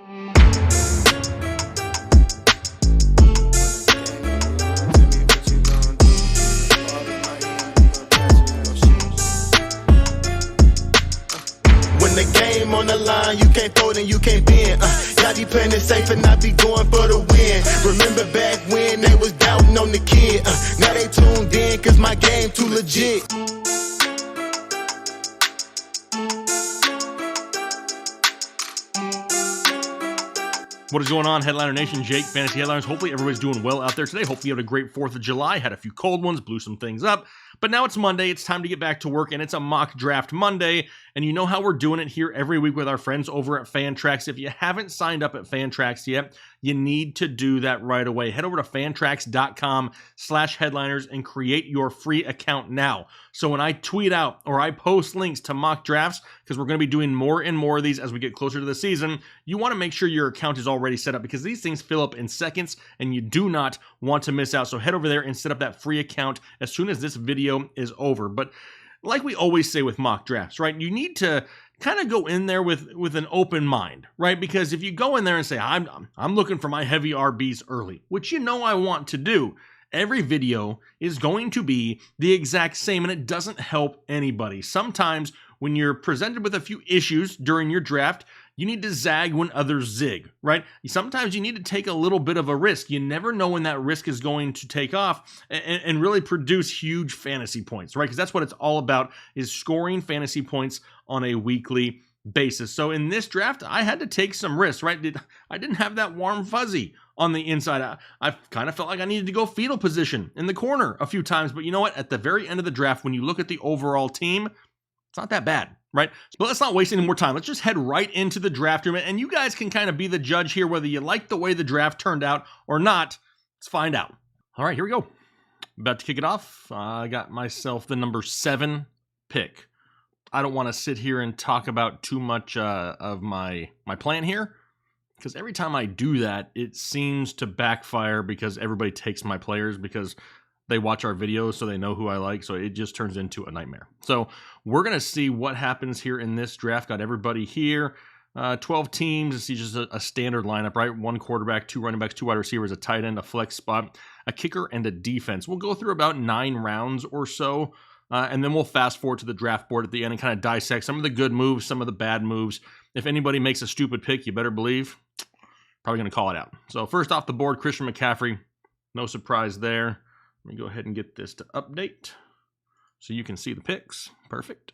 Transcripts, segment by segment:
When the game on the line, you can't fold and you can't bend. Y'all be playing it safe and I be going for the win. Remember back when they was doubting on the kid. Now they tuned in cause my game too legit. What is going on, Headliner Nation? Jake, Fantasy Headliners. Hopefully everybody's doing well out there today. Hopefully you had a great 4th of July, had a few cold ones, blew some things up. But now it's Monday, it's time to get back to work, and it's a Mock Draft Monday. And you know how we're doing it here every week with our friends over at Fantrax. If you haven't signed up at Fantrax yet, you need to do that right away. Head over to fantrax.com/headliners and create your free account now. So when I tweet out or I post links to mock drafts, because we're going to be doing more and more of these as we get closer to the season, you want to make sure your account is already set up because these things fill up in seconds and you do not want to miss out. So head over there and set up that free account as soon as this video is over. But like we always say with mock drafts, right? You need to kind of go in there with an open mind, right? Because if you go in there and say, I'm looking for my heavy RBs early, which you know I want to do, every video is going to be the exact same and it doesn't help anybody. Sometimes when you're presented with a few issues during your draft, you need to zag when others zig, right? Sometimes you need to take a little bit of a risk. You never know when that risk is going to take off and really produce huge fantasy points, right? Because that's what it's all about, is scoring fantasy points on a weekly basis. So in this draft, I had to take some risks, right? I didn't have that warm fuzzy on the inside. I kind of felt like I needed to go fetal position in the corner a few times. But you know what? At the very end of the draft, when you look at the overall team, it's not that bad, right? But let's not waste any more time. Let's just head right into the draft room, and you guys can kind of be the judge here, whether you like the way the draft turned out or not. Let's find out. All right, here we go. About to kick it off. I got myself the number 7 pick. I don't want to sit here and talk about too much of my plan here, because every time I do that, it seems to backfire because everybody takes my players because they watch our videos, so they know who I like, so it just turns into a nightmare. So we're going to see what happens here in this draft. Got everybody here. 12 teams. This is just a standard lineup, right? 1 quarterback, 2 running backs, 2 wide receivers, a tight end, a flex spot, a kicker, and a defense. We'll go through about 9 rounds or so, and then we'll fast forward to the draft board at the end and kind of dissect some of the good moves, some of the bad moves. If anybody makes a stupid pick, you better believe, probably going to call it out. So first off the board, Christian McCaffrey. No surprise there. Let me go ahead and get this to update so you can see the picks. Perfect.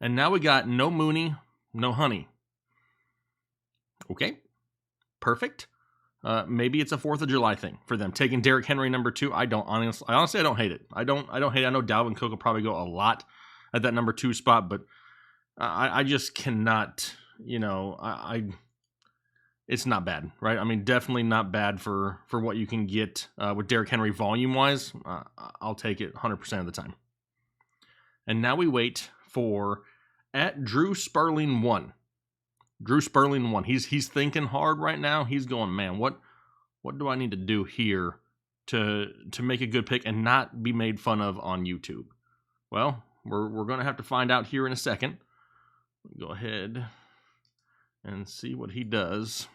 And now we got no Mooney, no Honey. Okay, perfect. Maybe it's a 4th of July thing for them. Taking Derrick Henry number 2, I honestly I don't hate it. I don't hate it. I know Dalvin Cook will probably go a lot at that number 2 spot, but I just cannot, it's not bad, right? I mean, definitely not bad for what you can get with Derrick Henry volume-wise. I'll take it 100% of the time. And now we wait for at Drew Sperling 1. Drew Sperling 1. He's thinking hard right now. He's going, man, what do I need to do here to make a good pick and not be made fun of on YouTube? Well, we're going to have to find out here in a second. Go ahead and see what he does.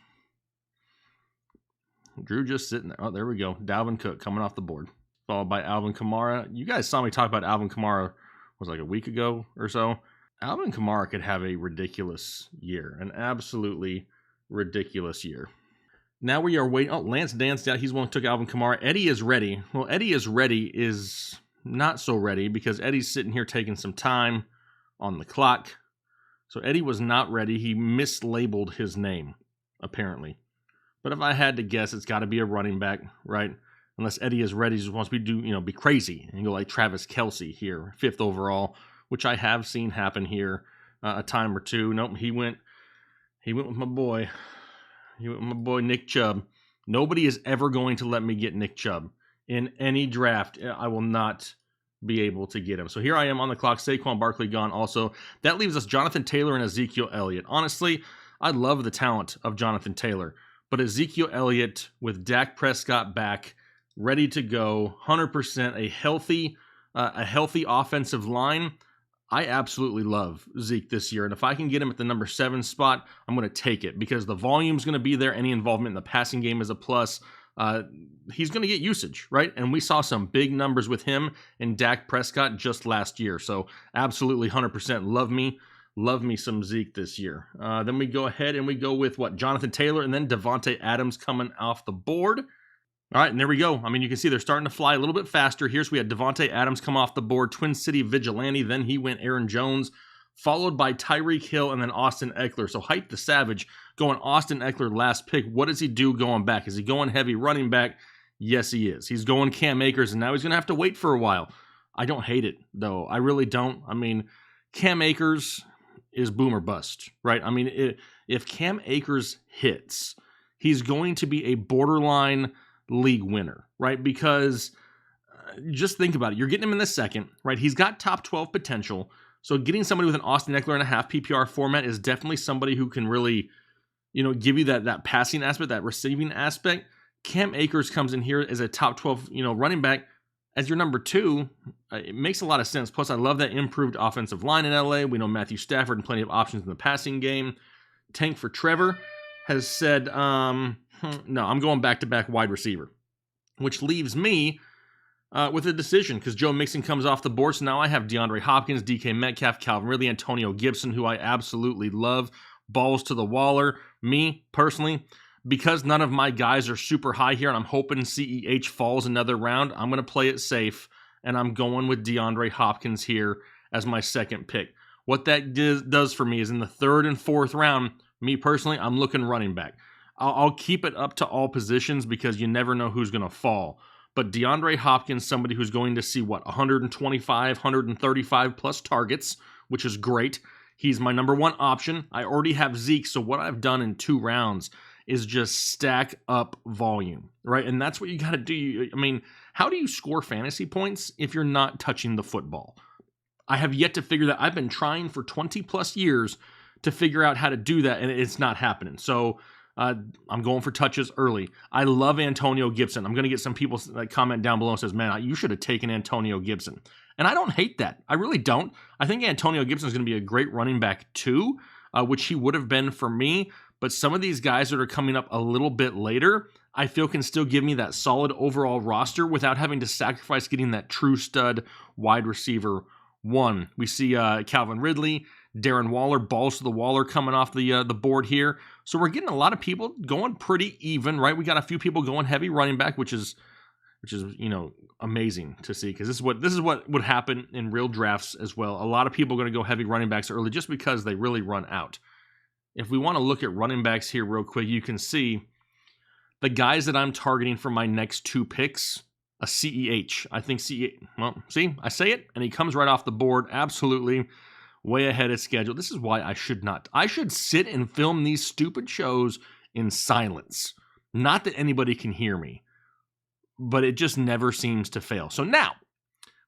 Drew just sitting there. Oh, there we go. Dalvin Cook coming off the board, followed by Alvin Kamara. You guys saw me talk about Alvin Kamara, was like a week ago or so. Alvin Kamara could have a ridiculous year, an absolutely ridiculous year. Now we are waiting. Oh, Lance danced out. He's one who took Alvin Kamara. Eddie is ready. Well, Eddie is ready is not so ready because Eddie's sitting here taking some time on the clock. So Eddie was not ready. He mislabeled his name, apparently. But if I had to guess, it's got to be a running back, right? Unless Eddie is ready, he just wants me to be crazy and go like Travis Kelce here, 5th overall, which I have seen happen here a time or two. Nope, he went with my boy. He went with my boy Nick Chubb. Nobody is ever going to let me get Nick Chubb in any draft. I will not be able to get him. So here I am on the clock. Saquon Barkley gone also. That leaves us Jonathan Taylor and Ezekiel Elliott. Honestly, I love the talent of Jonathan Taylor, but Ezekiel Elliott with Dak Prescott back, ready to go, 100%, a healthy offensive line. I absolutely love Zeke this year, and if I can get him at the number 7 spot, I'm going to take it because the volume's going to be there. Any involvement in the passing game is a plus. He's going to get usage, right? And we saw some big numbers with him and Dak Prescott just last year. So absolutely 100% love me some Zeke this year. Then we go ahead and we go with Jonathan Taylor and then Devontae Adams coming off the board. All right, and there we go. I mean, you can see they're starting to fly a little bit faster. Here's we had Devontae Adams come off the board, Twin City Vigilante. Then he went Aaron Jones, followed by Tyreek Hill and then Austin Eckler. So Hype the Savage going Austin Eckler last pick. What does he do going back? Is he going heavy running back? Yes, he is. He's going Cam Akers, and now he's going to have to wait for a while. I don't hate it, though. I really don't. I mean, Cam Akers is boom or bust, right? I mean, if Cam Akers hits, he's going to be a borderline league winner, right? Because just think about it. You're getting him in the second, right? He's got top 12 potential. So getting somebody with an Austin Eckler and a half PPR format is definitely somebody who can really, give you that passing aspect, that receiving aspect. Cam Akers comes in here as a top 12, running back as your number 2. It makes a lot of sense. Plus, I love that improved offensive line in LA. We know Matthew Stafford and plenty of options in the passing game. Tank for Trevor has said, no, I'm going back-to-back wide receiver, which leaves me with a decision because Joe Mixon comes off the board. So now I have DeAndre Hopkins, DK Metcalf, Calvin Ridley, Antonio Gibson, who I absolutely love. Balls to the Waller. Me, personally, because none of my guys are super high here, and I'm hoping CEH falls another round, I'm going to play it safe, and I'm going with DeAndre Hopkins here as my second pick. What that does for me is in the 3rd and 4th round, me personally, I'm looking running back. I'll keep it up to all positions because you never know who's going to fall. But DeAndre Hopkins, somebody who's going to see, 125, 135 plus targets, which is great. He's my number 1 option. I already have Zeke, so what I've done in 2 rounds is just stack up volume, right? And that's what you got to do. I mean, how do you score fantasy points if you're not touching the football? I have yet to figure that. I've been trying for 20 plus years to figure out how to do that, and it's not happening. So I'm going for touches early. I love Antonio Gibson. I'm going to get some people that comment down below and says, man, you should have taken Antonio Gibson. And I don't hate that. I really don't. I think Antonio Gibson is going to be a great running back too, which he would have been for me. But some of these guys that are coming up a little bit later, I feel can still give me that solid overall roster without having to sacrifice getting that true stud wide receiver 1. We see Calvin Ridley, Darren Waller, balls to the Waller coming off the board here. So we're getting a lot of people going pretty even, right? We got a few people going heavy running back, which is amazing to see because this is what would happen in real drafts as well. A lot of people are going to go heavy running backs early just because they really run out. If we want to look at running backs here real quick, you can see the guys that I'm targeting for my next 2 picks. A CEH. I think CEH. Well, see, I say it, and he comes right off the board. Absolutely. Way ahead of schedule. This is why I should not. I should sit and film these stupid shows in silence. Not that anybody can hear me, but it just never seems to fail. So now,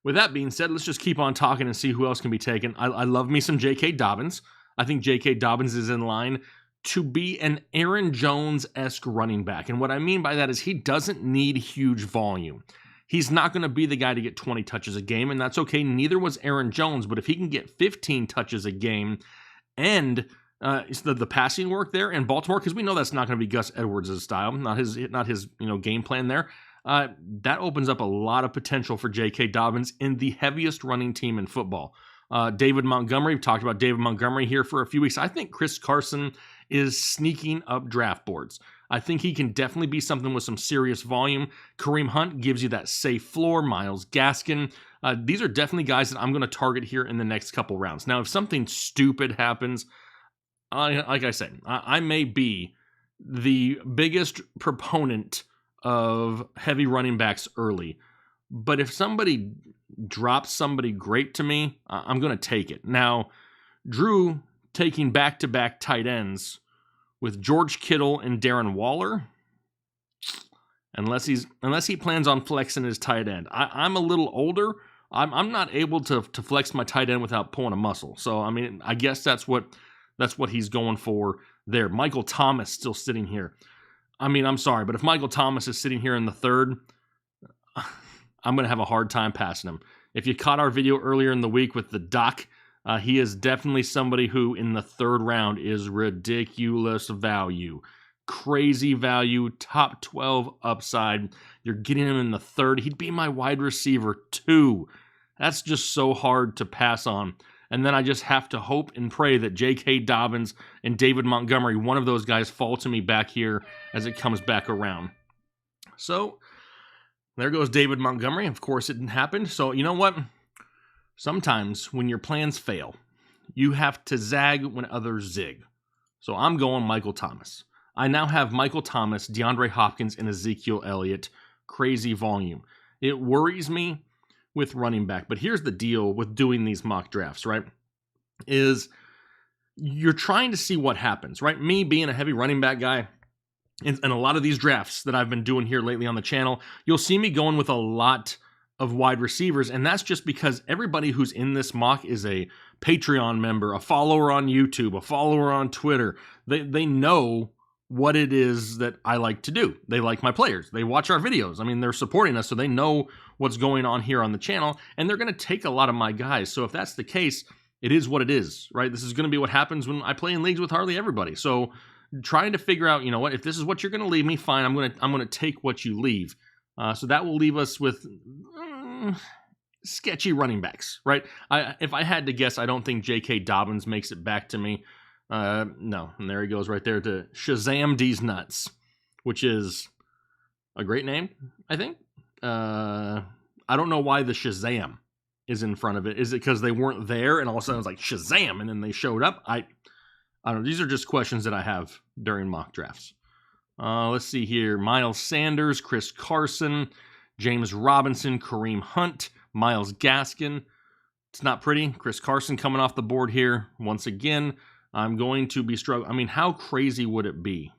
with that being said, let's just keep on talking and see who else can be taken. I love me some J.K. Dobbins. I think J.K. Dobbins is in line to be an Aaron Jones-esque running back. And what I mean by that is he doesn't need huge volume. He's not going to be the guy to get 20 touches a game, and that's okay. Neither was Aaron Jones, but if he can get 15 touches a game and the passing work there in Baltimore, because we know that's not going to be Gus Edwards' style, not his game plan there, that opens up a lot of potential for J.K. Dobbins in the heaviest running team in football. David Montgomery, we've talked about David Montgomery here for a few weeks. I think Chris Carson is sneaking up draft boards. I think he can definitely be something with some serious volume. Kareem Hunt gives you that safe floor. Myles Gaskin. These are definitely guys that I'm going to target here in the next couple rounds. Now, if something stupid happens, like I said, I may be the biggest proponent of heavy running backs early. But if somebody drops somebody great to me, I'm going to take it. Now, Drew taking back-to-back tight ends with George Kittle and Darren Waller, unless he plans on flexing his tight end. I'm a little older. I'm not able to flex my tight end without pulling a muscle. So I mean, I guess that's what he's going for there. Michael Thomas still sitting here. I mean, I'm sorry, but if Michael Thomas is sitting here in the 3rd, I'm going to have a hard time passing him. If you caught our video earlier in the week with the Doc He is definitely somebody who in the third round is ridiculous value. Crazy value, top 12 upside. You're getting him in the third. He'd be my wide receiver 2. That's just so hard to pass on. And then I just have to hope and pray that J.K. Dobbins and David Montgomery, one of those guys, fall to me back here as it comes back around. So there goes David Montgomery. Of course, it didn't happen. So you know what? Sometimes when your plans fail, you have to zag when others zig. So I'm going Michael Thomas. I now have Michael Thomas, DeAndre Hopkins, and Ezekiel Elliott. Crazy volume. It worries me with running back. But here's the deal with doing these mock drafts, right? Is you're trying to see what happens, right? Me being a heavy running back guy, and a lot of these drafts that I've been doing here lately on the channel, you'll see me going with a lot of wide receivers, and that's just because everybody who's in this mock is a Patreon member, a follower on YouTube, a follower on Twitter. They know what it is that I like to do. They like my players. They watch our videos. I mean, they're supporting us, so they know what's going on here on the channel, and they're going to take a lot of my guys. So if that's the case, it is what it is, right? This is going to be what happens when I play in leagues with hardly everybody. So trying to figure out, you know what, if this is what you're going to leave me, fine, I'm going to take what you leave. So that will leave us with sketchy running backs, right? If I had to guess, I don't think J.K. Dobbins makes it back to me. No, and there he goes right there to Shazam D's Nuts, which is a great name, I think. I don't know why the Shazam is in front of it. Is it because they weren't there and all of a sudden it was like Shazam and then they showed up? I don't know. These are just questions that I have during mock drafts. Let's see here. Miles Sanders, Chris Carson, James Robinson, Kareem Hunt, Myles Gaskin. It's not pretty. Chris Carson coming off the board here once again. I'm going to be struggling. I mean, how crazy would it be?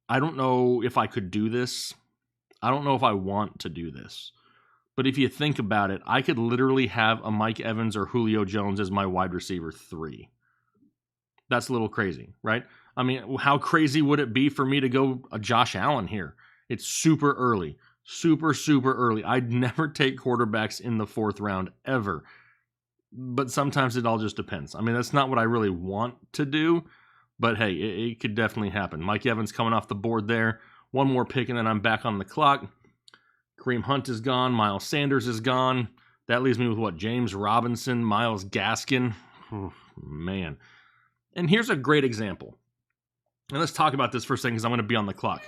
I don't know if I could do this. I don't know if I want to do this. But if you think about it, I could literally have a Mike Evans or Julio Jones as my wide receiver 3. That's a little crazy, right? I mean, how crazy would it be for me to go a Josh Allen here? It's super early. Super, super early. I'd never take quarterbacks in the 4th round ever. But sometimes it all just depends. I mean, that's not what I really want to do. But hey, it could definitely happen. Mike Evans coming off the board there. One more pick and then I'm back on the clock. Kareem Hunt is gone. Miles Sanders is gone. That leaves me with what? James Robinson, Myles Gaskin. Oh, man. And here's a great example. And let's talk about this for a second because I'm going to be on the clock.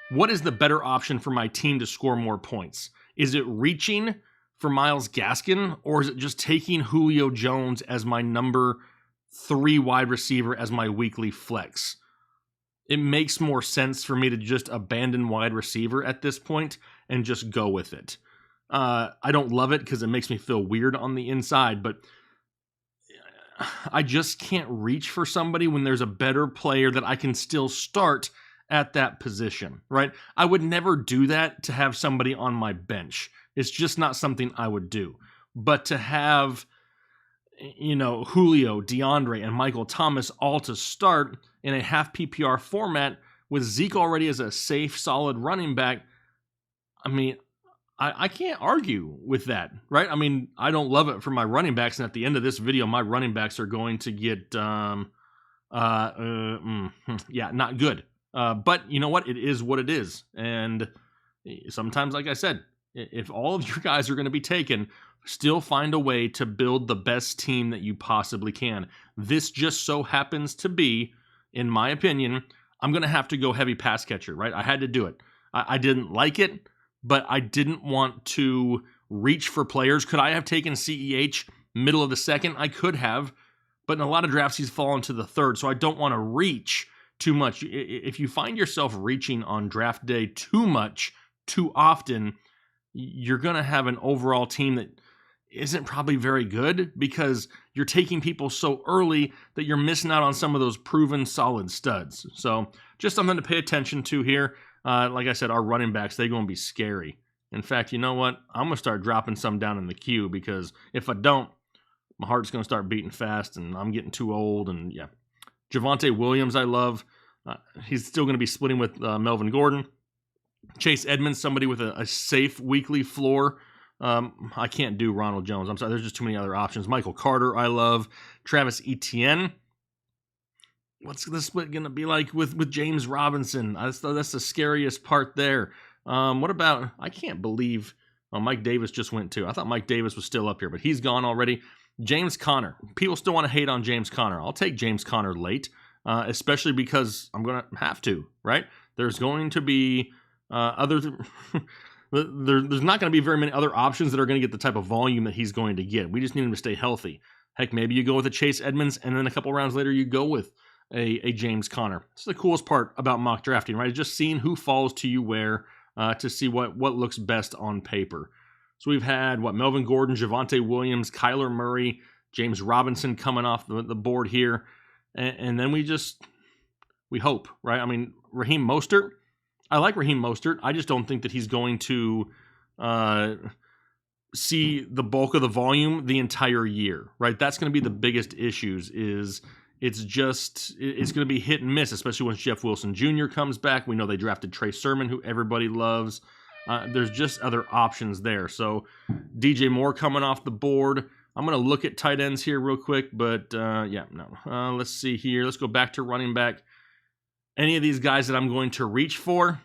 What is the better option for my team to score more points? Is it reaching for Myles Gaskin, or is it just taking Julio Jones as my number 3 wide receiver as my weekly flex? It makes more sense for me to just abandon wide receiver at this point and just go with it. I don't love it because it makes me feel weird on the inside, but I just can't reach for somebody when there's a better player that I can still start at that position, right? I would never do that to have somebody on my bench. It's just not something I would do. But to have, Julio, DeAndre, and Michael Thomas all to start in a half PPR format with Zeke already as a safe, solid running back, I mean, I can't argue with that, right? I mean, I don't love it for my running backs, and at the end of this video, my running backs are going to get, not good. But you know what? It is what it is. And sometimes, like I said, if all of your guys are going to be taken, still find a way to build the best team that you possibly can. This just so happens to be, in my opinion, I'm going to have to go heavy pass catcher, right? I had to do it. I didn't like it, but I didn't want to reach for players. Could I have taken CEH middle of the 2nd? I could have, but in a lot of drafts, he's fallen to the 3rd, so I don't want to reach too much. If you find yourself reaching on draft day too much, too often, you're going to have an overall team that isn't probably very good because you're taking people so early that you're missing out on some of those proven solid studs. So just something to pay attention to here. Like I said, our running backs, they're going to be scary. In fact, you know what? I'm going to start dropping some down in the queue because if I don't, my heart's going to start beating fast and I'm getting too old. And yeah, Javonte Williams, I love. He's still going to be splitting with Melvin Gordon. Chase Edmonds, somebody with a safe weekly floor. I can't do Ronald Jones. I'm sorry. There's just too many other options. Michael Carter, I love. Travis Etienne. What's the split going to be like with James Robinson? That's the scariest part there. What about, I can't believe Mike Davis just went too. I thought Mike Davis was still up here, but he's gone already. James Conner. People still want to hate on James Conner. I'll take James Conner late, especially because I'm going to have to, right? There's going to be there's not going to be very many other options that are going to get the type of volume that he's going to get. We just need him to stay healthy. Heck, maybe you go with a Chase Edmonds, and then a couple rounds later you go with a James Conner. It's the coolest part about mock drafting, right? Just seeing who falls to you where to see what looks best on paper. So we've had, Melvin Gordon, Javonte Williams, Kyler Murray, James Robinson coming off the board here. And then we hope, right? I mean, Raheem Mostert, I like Raheem Mostert. I just don't think that he's going to see the bulk of the volume the entire year, right? That's going to be the biggest issues is it's going to be hit and miss, especially once Jeff Wilson Jr. comes back. We know they drafted Trey Sermon, who everybody loves. There's just other options there. So DJ Moore coming off the board. I'm going to look at tight ends here real quick, but let's see here. Let's go back to running back. Any of these guys that I'm going to reach for,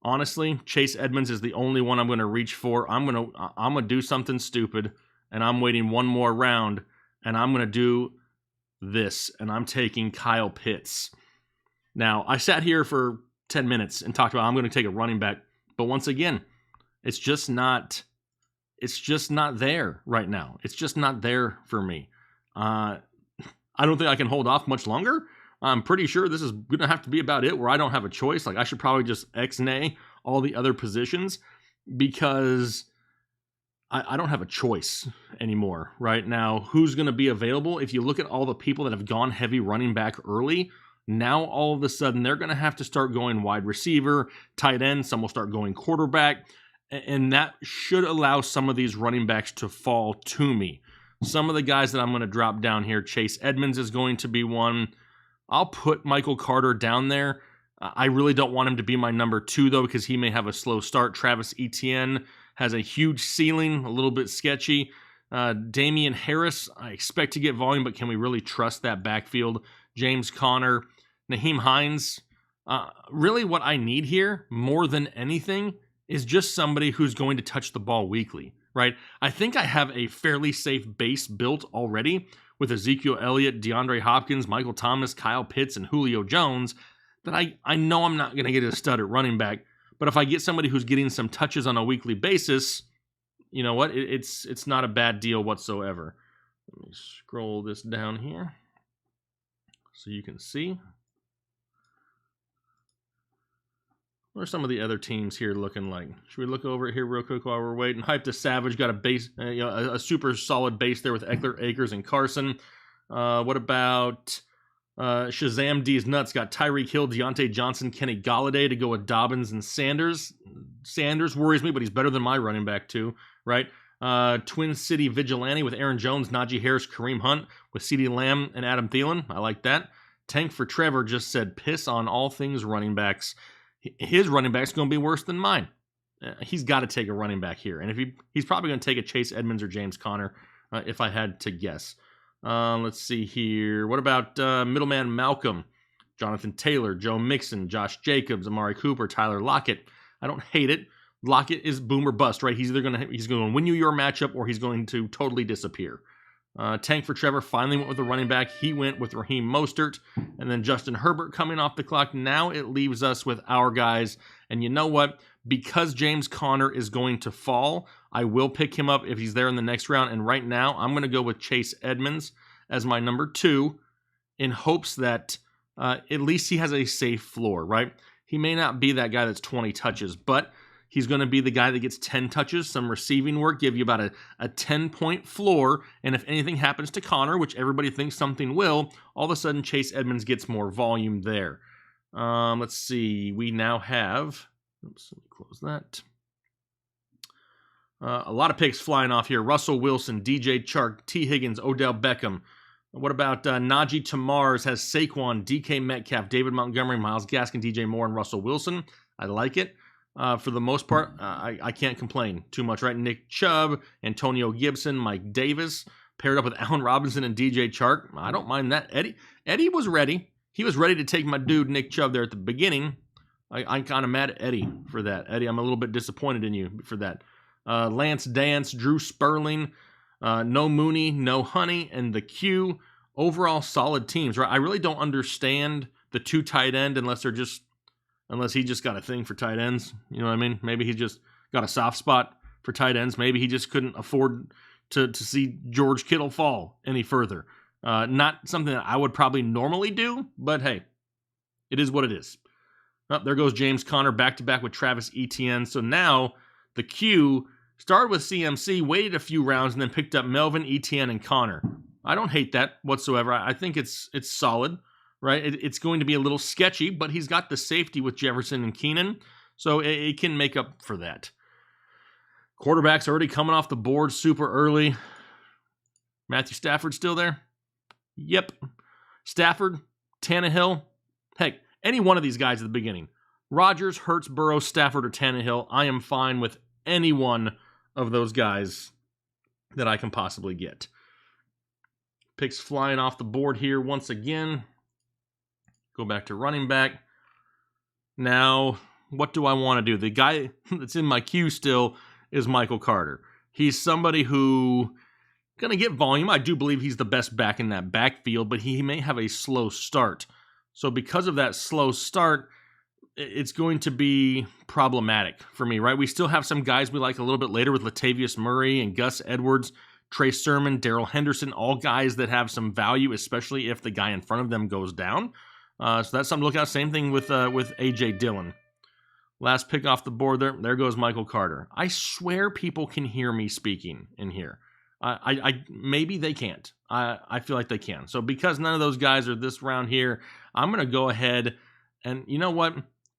honestly, Chase Edmonds is the only one I'm going to reach for. I'm going to do something stupid, and I'm waiting one more round, and I'm going to do this, and I'm taking Kyle Pitts. Now, I sat here for 10 minutes and talked about I'm going to take a running back, but once again, it's just not there right now. It's just not there for me. I don't think I can hold off much longer. I'm pretty sure this is going to have to be about it, where I don't have a choice. Like, I should probably just X-nay all the other positions because I don't have a choice anymore right now. Who's going to be available? If you look at all the people that have gone heavy running back early, now all of a sudden they're going to have to start going wide receiver, tight end. Some will start going quarterback, and that should allow some of these running backs to fall to me. Some of the guys that I'm going to drop down here, Chase Edmonds is going to be one. I'll put Michael Carter down there. I really don't want him to be my number 2, though, because he may have a slow start. Travis Etienne has a huge ceiling, a little bit sketchy. Damian Harris, I expect to get volume, but can we really trust that backfield? James Conner, Naheem Hines. Really what I need here, more than anything, is just somebody who's going to touch the ball weekly, right? I think I have a fairly safe base built already with Ezekiel Elliott, DeAndre Hopkins, Michael Thomas, Kyle Pitts, and Julio Jones, that I know I'm not going to get a stud at running back. But if I get somebody who's getting some touches on a weekly basis, you know what? It's not a bad deal whatsoever. Let me scroll this down here so you can see. What are some of the other teams here looking like? Should we look over it here real quick while we're waiting? Hype to Savage got a base, a super solid base there with Eckler, Akers, and Carson. What about Shazam D's Nuts? Got Tyreek Hill, Deontay Johnson, Kenny Golladay to go with Dobbins and Sanders. Sanders worries me, but he's better than my running back too, right? Twin City Vigilante with Aaron Jones, Najee Harris, Kareem Hunt with CeeDee Lamb and Adam Thielen. I like that. Tank for Trevor just said piss on all things running backs. His running back's going to be worse than mine. He's got to take a running back here. And if he's probably going to take a Chase Edmonds or James Conner, if I had to guess. Let's see here. What about middleman Malcolm? Jonathan Taylor, Joe Mixon, Josh Jacobs, Amari Cooper, Tyler Lockett. I don't hate it. Lockett is boom or bust, right? He's going to win you your matchup, or he's going to totally disappear. Tank for Trevor finally went with the running back. He went with Raheem Mostert, and then Justin Herbert coming off the clock. Now it leaves us with our guys. And you know what? Because James Conner is going to fall, I will pick him up if he's there in the next round. And right now, I'm going to go with Chase Edmonds as my number 2 in hopes that at least he has a safe floor, right? He may not be that guy that's 20 touches, but he's going to be the guy that gets 10 touches, some receiving work, give you about a 10-point floor. And if anything happens to Connor, which everybody thinks something will, all of a sudden Chase Edmonds gets more volume there. Let's see. We now have... Oops, let me close that. A lot of picks flying off here. Russell Wilson, DJ Chark, T. Higgins, Odell Beckham. What about Najee Tamars has Saquon, DK Metcalf, David Montgomery, Myles Gaskin, DJ Moore, and Russell Wilson? I like it. For the most part, I can't complain too much, right? Nick Chubb, Antonio Gibson, Mike Davis, paired up with Allen Robinson and DJ Chark. I don't mind that. Eddie was ready. He was ready to take my dude Nick Chubb there at the beginning. I'm kind of mad at Eddie for that. Eddie, I'm a little bit disappointed in you for that. Lance Dance, Drew Sperling, no Mooney, no Honey, and the Q. Overall, solid teams, right? I really don't understand the 2 tight end unless he just got a thing for tight ends. You know what I mean? Maybe he just got a soft spot for tight ends. Maybe he just couldn't afford to see George Kittle fall any further. Not something that I would probably normally do, but hey, it is what it is. Oh, there goes James Conner back-to-back with Travis Etienne. So now the Q started with CMC, waited a few rounds, and then picked up Melvin, Etienne, and Conner. I don't hate that whatsoever. I think it's solid. Right, it's going to be a little sketchy, but he's got the safety with Jefferson and Keenan, so it can make up for that. Quarterback's already coming off the board super early. Matthew Stafford still there? Yep. Stafford, Tannehill. Heck, any one of these guys at the beginning. Rodgers, Hurts, Burrow, Stafford, or Tannehill. I am fine with any one of those guys that I can possibly get. Picks flying off the board here once again. Go back to running back. Now, what do I want to do? The guy that's in my queue still is Michael Carter. He's somebody who going to get volume. I do believe he's the best back in that backfield, but he may have a slow start. So because of that slow start, it's going to be problematic for me, right? We still have some guys we like a little bit later with Latavius Murray and Gus Edwards, Trey Sermon, Darrell Henderson, all guys that have some value, especially if the guy in front of them goes down. So that's something to look at. Same thing with A.J. Dillon. Last pick off the board there. There goes Michael Carter. I swear people can hear me speaking in here. I maybe they can't. I feel like they can. So because none of those guys are this round here, I'm going to go ahead and you know what?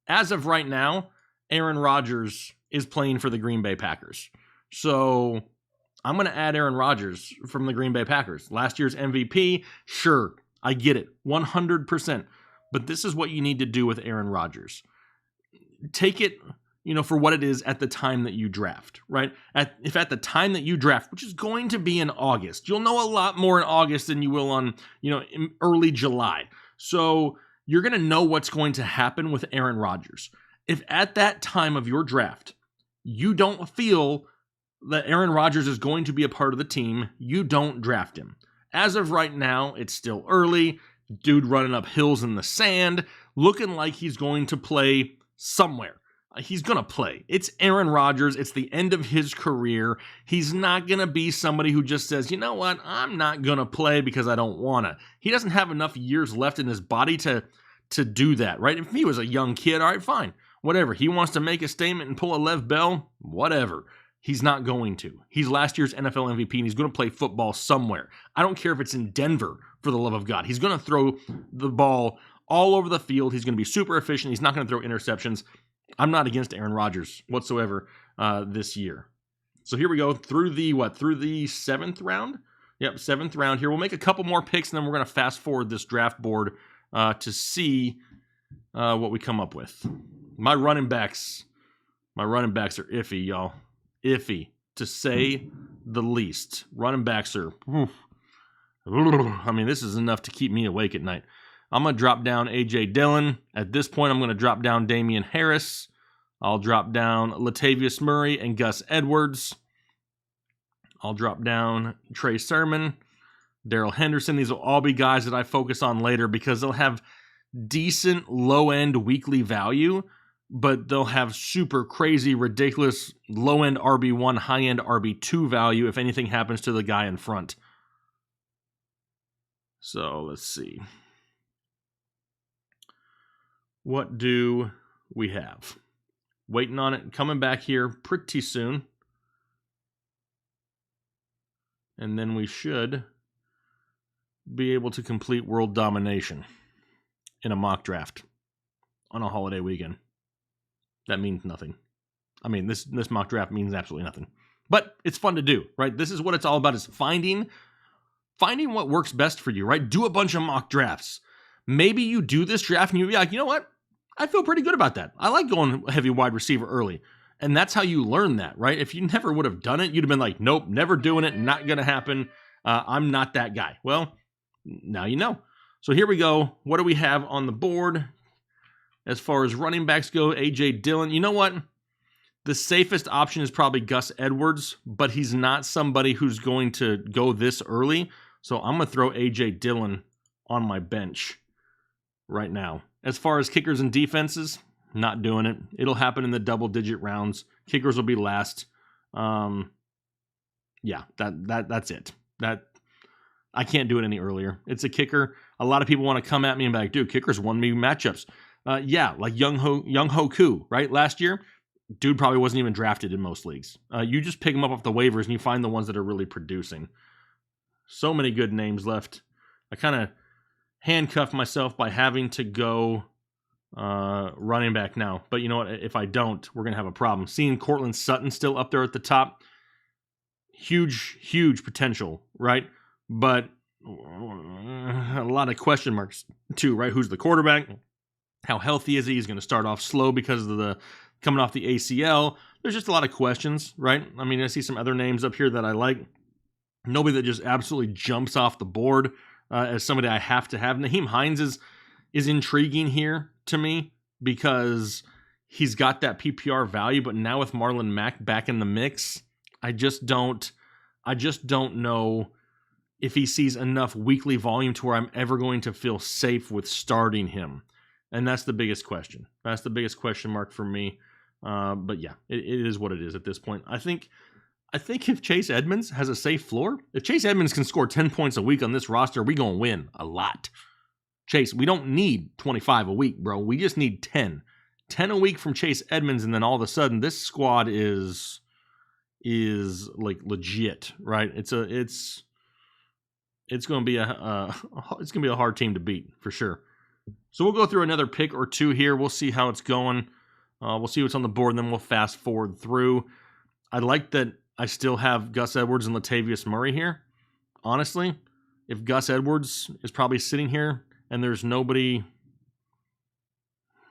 As of right now, Aaron Rodgers is playing for the Green Bay Packers. So I'm going to add Aaron Rodgers from the Green Bay Packers. Last year's MVP, sure, I get it, 100%. But this is what you need to do with Aaron Rodgers. Take it, for what it is at the time that you draft, right? If at the time that you draft, which is going to be in August, you'll know a lot more in August than you will on, in early July. So you're going to know what's going to happen with Aaron Rodgers. If at that time of your draft, you don't feel that Aaron Rodgers is going to be a part of the team, you don't draft him. As of right now, it's still early. Dude running up hills in the sand, looking like he's going to play somewhere. He's going to play. It's Aaron Rodgers. It's the end of his career. He's not going to be somebody who just says, you know what, I'm not going to play because I don't want to. He doesn't have enough years left in his body to do that, right? If he was a young kid, all right, fine. Whatever. He wants to make a statement and pull a Lev Bell, whatever. He's not going to. He's last year's NFL MVP, and he's going to play football somewhere. I don't care if it's in Denver, for the love of God. He's going to throw the ball all over the field. He's going to be super efficient. He's not going to throw interceptions. I'm not against Aaron Rodgers whatsoever this year. So here we go through the 7th round? Yep, 7th round here. We'll make a couple more picks, and then we're going to fast forward this draft board to see what we come up with. My running backs are iffy, y'all. Iffy, to say the least. Running backs are, this is enough to keep me awake at night. I'm going to drop down A.J. Dillon. At this point, I'm going to drop down Damian Harris. I'll drop down Latavius Murray and Gus Edwards. I'll drop down Trey Sermon, Darrell Henderson. These will all be guys that I focus on later because they'll have decent low-end weekly value, but they'll have super crazy, ridiculous low-end RB1, high-end RB2 value if anything happens to the guy in front. So let's see. What do we have? Waiting on it, coming back here pretty soon. And then we should be able to complete world domination in a mock draft on a holiday weekend. That means nothing. This mock draft means absolutely nothing. But it's fun to do, right? This is what it's all about, is finding what works best for you, right? Do a bunch of mock drafts. Maybe you do this draft and you'll be like, you know what? I feel pretty good about that. I like going heavy wide receiver early. And that's how you learn that, right? If you never would have done it, you'd have been like, nope, never doing it, not going to happen. I'm not that guy. Well, now you know. So here we go. What do we have on the board? As far as running backs go, A.J. Dillon. You know what? The safest option is probably Gus Edwards, but he's not somebody who's going to go this early. So I'm going to throw A.J. Dillon on my bench right now. As far as kickers and defenses, not doing it. It'll happen in the double-digit rounds. Kickers will be last. Yeah, that's it. That I can't do it any earlier. It's a kicker. A lot of people want to come at me and be like, dude, kickers won me matchups. Yeah, like Young Ho Koo, right? Last year, dude probably wasn't even drafted in most leagues. You just pick them up off the waivers and you find the ones that are really producing. So many good names left. I kind of handcuffed myself by having to go running back now. But you know what? If I don't, we're going to have a problem. Seeing Cortland Sutton still up there at the top, huge potential, right? But a lot of question marks too, right? Who's the quarterback? How healthy is he? He's going to start off slow because of the coming off the ACL. There's just a lot of questions, right? I mean, I see some other names up here that I like. Nobody that just absolutely jumps off the board as somebody I have to have. Nyheim Hines is intriguing here to me because he's got that PPR value, but now with Marlon Mack back in the mix, I just don't know if he sees enough weekly volume to where I'm ever going to feel safe with starting him. And that's the biggest question. That's the biggest question mark for me. But yeah, it is what it is at this point. I think if Chase Edmonds has a safe floor, if Chase Edmonds can score 10 points a week on this roster, we going to win a lot. Chase, we don't need 25 a week, bro. We just need 10. 10 a week from Chase Edmonds, and then all of a sudden this squad is like legit, right? It's going to be a hard team to beat for sure. So we'll go through another pick or two here. We'll see how it's going. We'll see what's on the board, and then we'll fast forward through. I like that I still have Gus Edwards and Latavius Murray here. Honestly, if Gus Edwards is probably sitting here and there's nobody,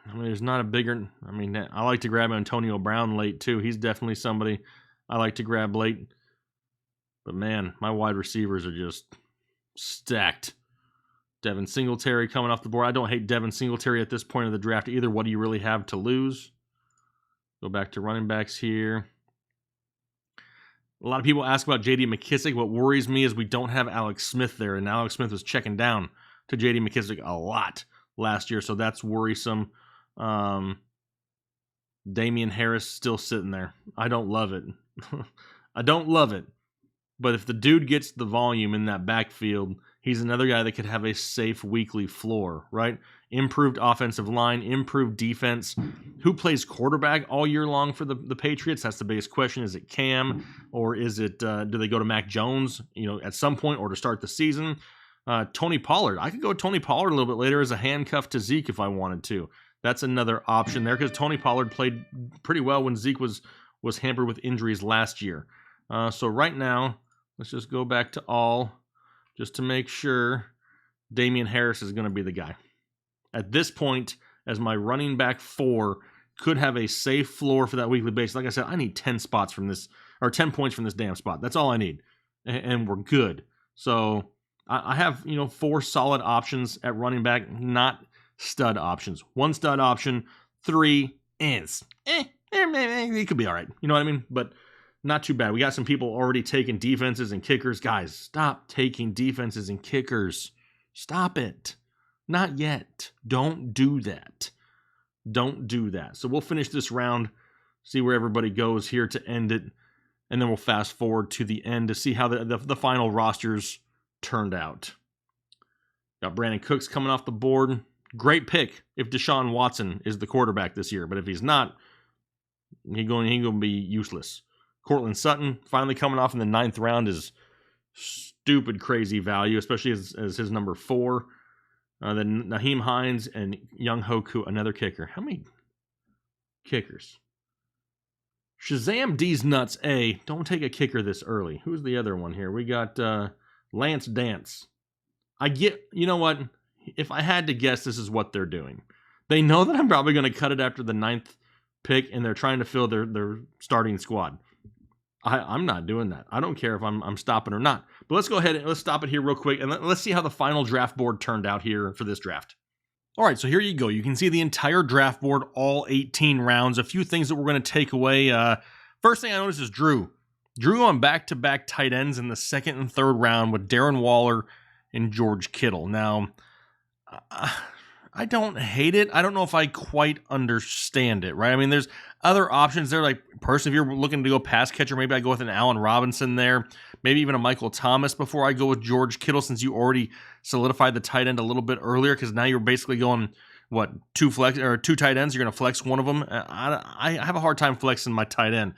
I mean, there's not a bigger, I mean, I like to grab Antonio Brown late too. He's definitely somebody I like to grab late. But man, my wide receivers are just stacked. Devin Singletary coming off the board. I don't hate Devin Singletary at this point of the draft either. What do you really have to lose? Go back to running backs here. A lot of people ask about J.D. McKissick. What worries me is we don't have Alex Smith there, and Alex Smith was checking down to J.D. McKissick a lot last year, so that's worrisome. Damian Harris still sitting there. I don't love it. I don't love it. But if the dude gets the volume in that backfield, he's another guy that could have a safe weekly floor, right? Improved offensive line, improved defense. Who plays quarterback all year long for the Patriots? That's the biggest question. Is it Cam, or is it do they go to Mac Jones, at some point, or to start the season? Tony Pollard. I could go Tony Pollard a little bit later as a handcuff to Zeke if I wanted to. That's another option there because Tony Pollard played pretty well when Zeke was hampered with injuries last year. So right now, let's just go back to all just to make sure Damian Harris is going to be the guy. At this point, as my running back 4, could have a safe floor for that weekly basis. Like I said, I need 10 spots from this, or 10 points from this damn spot. That's all I need. And we're good. So I have, 4 solid options at running back, not stud options. 1 stud option, 3 ends. It could be all right. You know what I mean? But not too bad. We got some people already taking defenses and kickers. Guys, stop taking defenses and kickers. Stop it. Not yet. Don't do that. Don't do that. So we'll finish this round, see where everybody goes here to end it, and then we'll fast forward to the end to see how the final rosters turned out. Got Brandon Cooks coming off the board. Great pick if Deshaun Watson is the quarterback this year, but if he's not, he's going to be useless. Cortland Sutton finally coming off in the 9th round is stupid crazy value, especially as his number 4. Then Nyheim Hines and Young Ho Koo, another kicker. How many kickers? Shazam D's nuts. Don't take a kicker this early. Who's the other one here? We got Lance Dance. You know what? If I had to guess, this is what they're doing. They know that I'm probably going to cut it after the 9th pick, and they're trying to fill their starting squad. I'm not doing that. I don't care if I'm stopping or not. But let's go ahead and let's stop it here real quick, and let's see how the final draft board turned out here for this draft. All right, so here you go. You can see the entire draft board, all 18 rounds. A few things that we're going to take away. First thing I noticed is Drew. Drew on back-to-back tight ends in the 2nd and 3rd round with Darren Waller and George Kittle. Now, I don't hate it. I don't know if I quite understand it, right? I mean, there's other options there. Like, personally, if you're looking to go pass catcher, maybe I go with an Allen Robinson there. Maybe even a Michael Thomas before I go with George Kittle, since you already solidified the tight end a little bit earlier, because now you're basically going, what, two tight ends? You're going to flex one of them. I have a hard time flexing my tight end.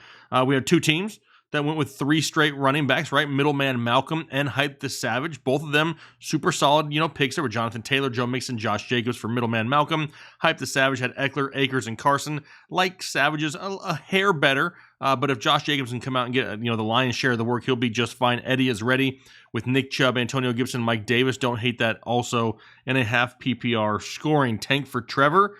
We have 2 teams that went with 3 straight running backs, right? Middleman Malcolm and Hype the Savage. Both of them super solid, picks. There were Jonathan Taylor, Joe Mixon, Josh Jacobs for Middleman Malcolm. Hype the Savage had Eckler, Akers, and Carson. Like Savage's a hair better, but if Josh Jacobs can come out and get the lion's share of the work, he'll be just fine. Eddie is ready with Nick Chubb, Antonio Gibson, Mike Davis. Don't hate that also. And a half PPR scoring tank for Trevor.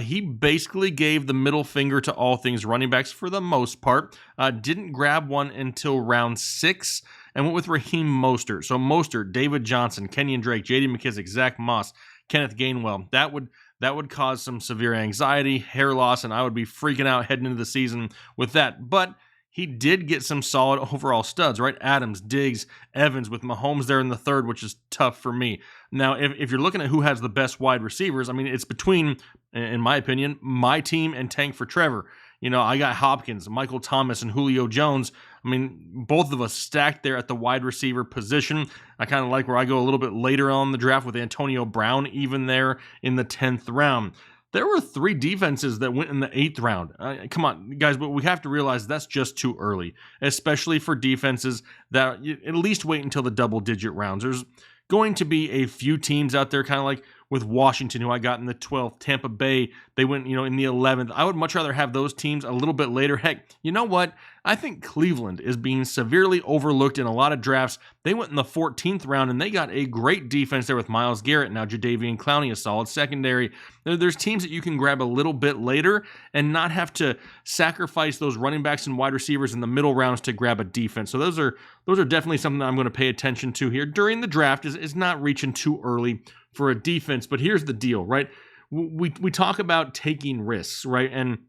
He basically gave the middle finger to all things running backs for the most part. Didn't grab one until round 6 and went with Raheem Mostert. So Mostert, David Johnson, Kenyon Drake, J.D. McKissick, Zach Moss, Kenneth Gainwell. That would cause some severe anxiety, hair loss, and I would be freaking out heading into the season with that. But he did get some solid overall studs, right? Adams, Diggs, Evans with Mahomes there in the 3rd, which is tough for me. Now, if you're looking at who has the best wide receivers, I mean, it's between, in my opinion, my team and tank for Trevor. I got Hopkins, Michael Thomas, and Julio Jones. I mean, both of us stacked there at the wide receiver position. I kind of like where I go a little bit later on in the draft with Antonio Brown, even there in the 10th round. There were 3 defenses that went in the 8th round. Come on, guys, but we have to realize that's just too early, especially for defenses that at least wait until the double-digit rounds. There's going to be a few teams out there, kind of like with Washington, who I got in the 12th, Tampa Bay, they went, in the 11th. I would much rather have those teams a little bit later. Heck, you know what? I think Cleveland is being severely overlooked in a lot of drafts. They went in the 14th round, and they got a great defense there with Myles Garrett. Now Jadeveon Clowney, a solid secondary. There's teams that you can grab a little bit later and not have to sacrifice those running backs and wide receivers in the middle rounds to grab a defense. So those are definitely something that I'm going to pay attention to here during the draft. Is not reaching too early for a defense. But here's the deal, right? We talk about taking risks, right? And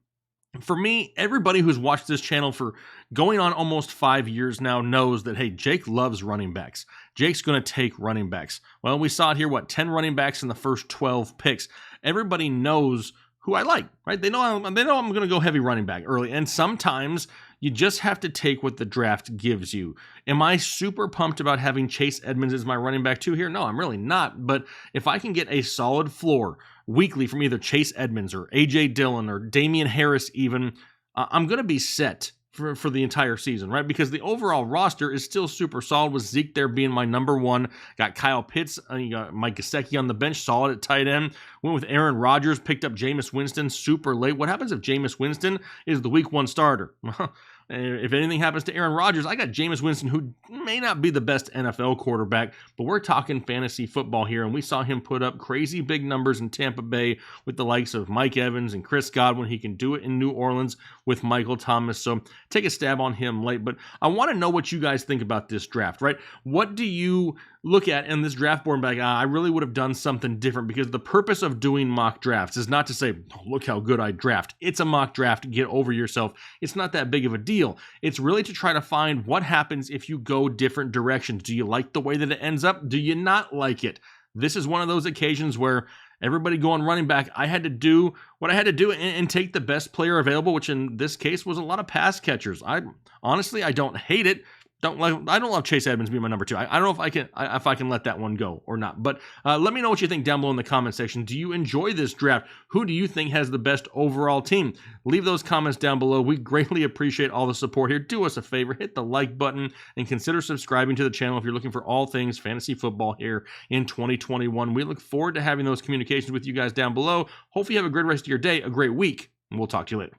for me, everybody who's watched this channel for going on almost 5 years now knows that, hey, Jake loves running backs. Jake's going to take running backs. Well, we saw it here, 10 running backs in the first 12 picks. Everybody knows who I like, right? They know I'm going to go heavy running back early. And sometimes you just have to take what the draft gives you. Am I super pumped about having Chase Edmonds as my running back 2 here? No, I'm really not. But if I can get a solid floor weekly from either Chase Edmonds or A.J. Dillon or Damian Harris even, I'm going to be set for the entire season, right? Because the overall roster is still super solid with Zeke there being my number 1. Got Kyle Pitts, you got Mike Gesicki on the bench, solid at tight end. Went with Aaron Rodgers, picked up Jameis Winston super late. What happens if Jameis Winston is the week 1 starter? If anything happens to Aaron Rodgers, I got Jameis Winston, who may not be the best NFL quarterback, but we're talking fantasy football here, and we saw him put up crazy big numbers in Tampa Bay with the likes of Mike Evans and Chris Godwin. He can do it in New Orleans with Michael Thomas, so take a stab on him late. But I want to know what you guys think about this draft, right? What do you look at in this draft board and be like, I really would have done something different? Because the purpose of doing mock drafts is not to say, oh, look how good I draft. It's a mock draft. Get over yourself. It's not that big of a deal. It's really to try to find what happens if you go different directions. Do you like the way that it ends up? Do you not like it? This is one of those occasions where everybody going running back, I had to do what I had to do and take the best player available, which in this case was a lot of pass catchers. I don't hate it. I don't love Chase Edmonds being my number 2. I don't know if I can let that one go or not. But let me know what you think down below in the comment section. Do you enjoy this draft? Who do you think has the best overall team? Leave those comments down below. We greatly appreciate all the support here. Do us a favor, hit the like button, and consider subscribing to the channel if you're looking for all things fantasy football here in 2021. We look forward to having those communications with you guys down below. Hopefully you have a great rest of your day, a great week, and we'll talk to you later.